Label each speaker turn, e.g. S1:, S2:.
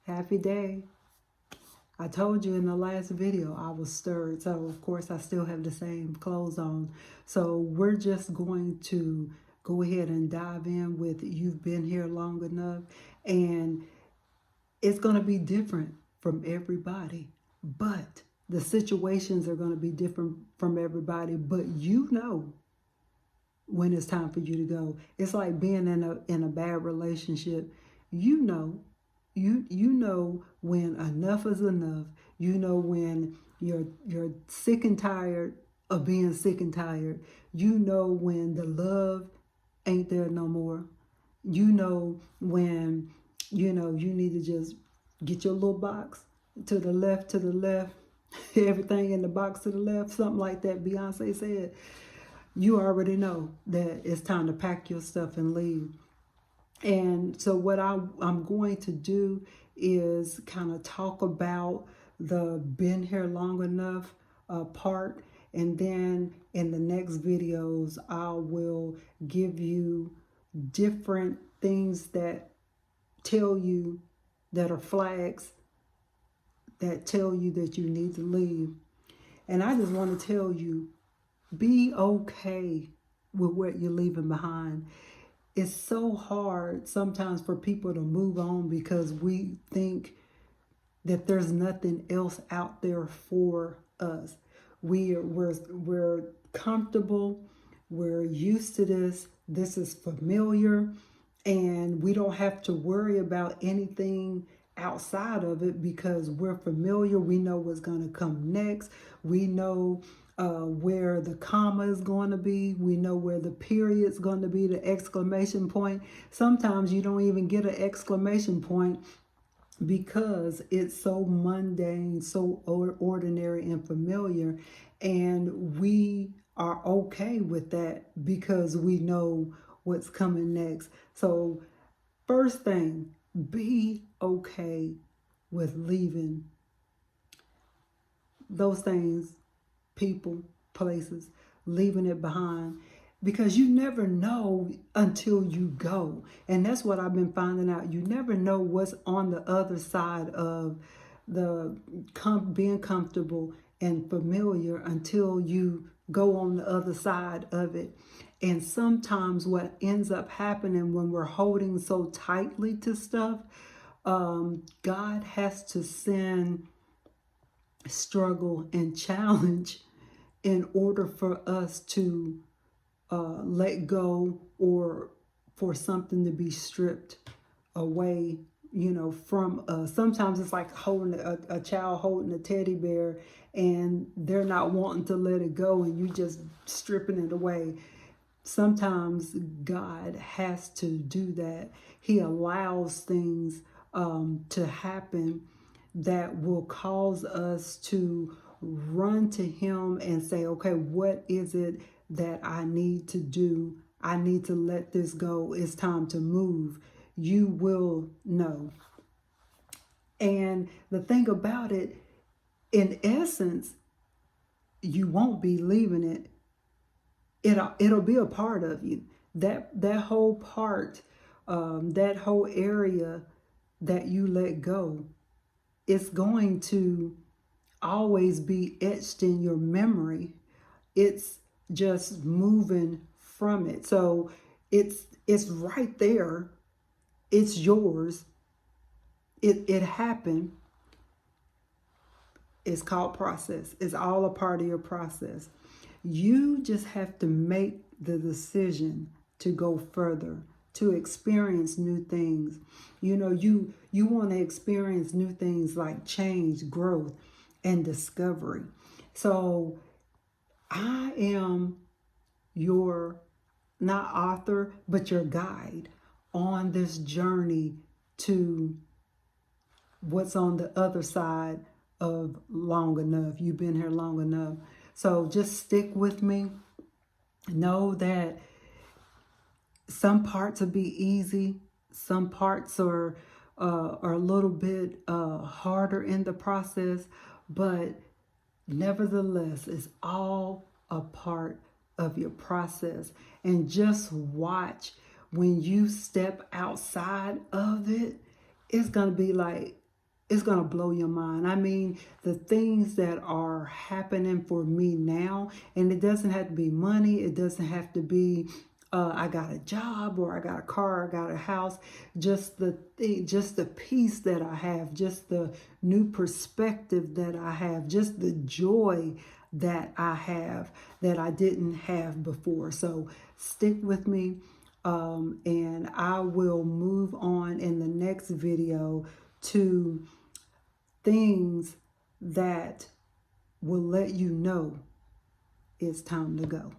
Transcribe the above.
S1: Happy day. I told you in the last video I was stirred. So, of course, I still have the same clothes on. So, we're just going to go ahead and dive in with You've Been Here Long Enough. And it's going to be different from everybody. But the situations are going to be different from everybody. But you know when it's time for you to go. It's like being in a bad relationship. You know, you know when enough is enough. You know when you're sick and tired of being sick and tired. You know when the love ain't there no more. You know when you need to just get your little box to the left, everything in the box to the left, something like that Beyonce said. You already know that it's time to pack your stuff and leave. And so what I'm going to do is kind of talk about the been here long enough part. And then in the next videos, I will give you different things that tell you that are flags that tell you that you need to leave. And I just want to tell you, be okay with what you're leaving behind. It's so hard sometimes for people to move on because we think that there's nothing else out there for us. We're comfortable. We're used to this. This is familiar, and we don't have to worry about anything outside of it because we're familiar. We know what's going to come next. We know where the comma is going to be. We know where the period's going to be, the exclamation point. Sometimes you don't even get an exclamation point because it's so mundane, so ordinary and familiar. And we are okay with that because we know what's coming next. So first thing, be okay with leaving those things, people, places, leaving it behind, because you never know until you go. And that's what I've been finding out. You never know what's on the other side of the being comfortable and familiar until you go on the other side of it. And sometimes what ends up happening when we're holding so tightly to stuff, God has to send struggle and challenge in order for us to let go, or for something to be stripped away, from us. Sometimes it's like holding a child holding a teddy bear and they're not wanting to let it go and you just stripping it away. Sometimes God has to do that. He allows things to happen that will cause us to run to Him and say, okay, what is it that I need to do? I need to let this go. It's time to move. You will know. And the thing about it, in essence, you won't be leaving it. It'll be a part of you. That whole part, that whole area that you let go, it's going to always be etched in your memory. It's just moving from it. So it's right there. It's yours. It happened. It's called process. It's all a part of your process. You just have to make the decision to go further, to experience new things. You want to experience new things like change, growth, and discovery. So I am your, not author, but your guide on this journey to what's on the other side of long enough. You've been here long enough. So just stick with me. Know that some parts will be easy. Some parts are a little bit harder in the process, but nevertheless, it's all a part of your process. And just watch when you step outside of it, it's going to be like it's going to blow your mind. I mean, the things that are happening for me now, and it doesn't have to be money. It doesn't have to be I got a job or I got a car, I got a house. Just the peace that I have, just the new perspective that I have, just the joy that I have that I didn't have before. So stick with me, and I will move on in the next video to things that will let you know it's time to go.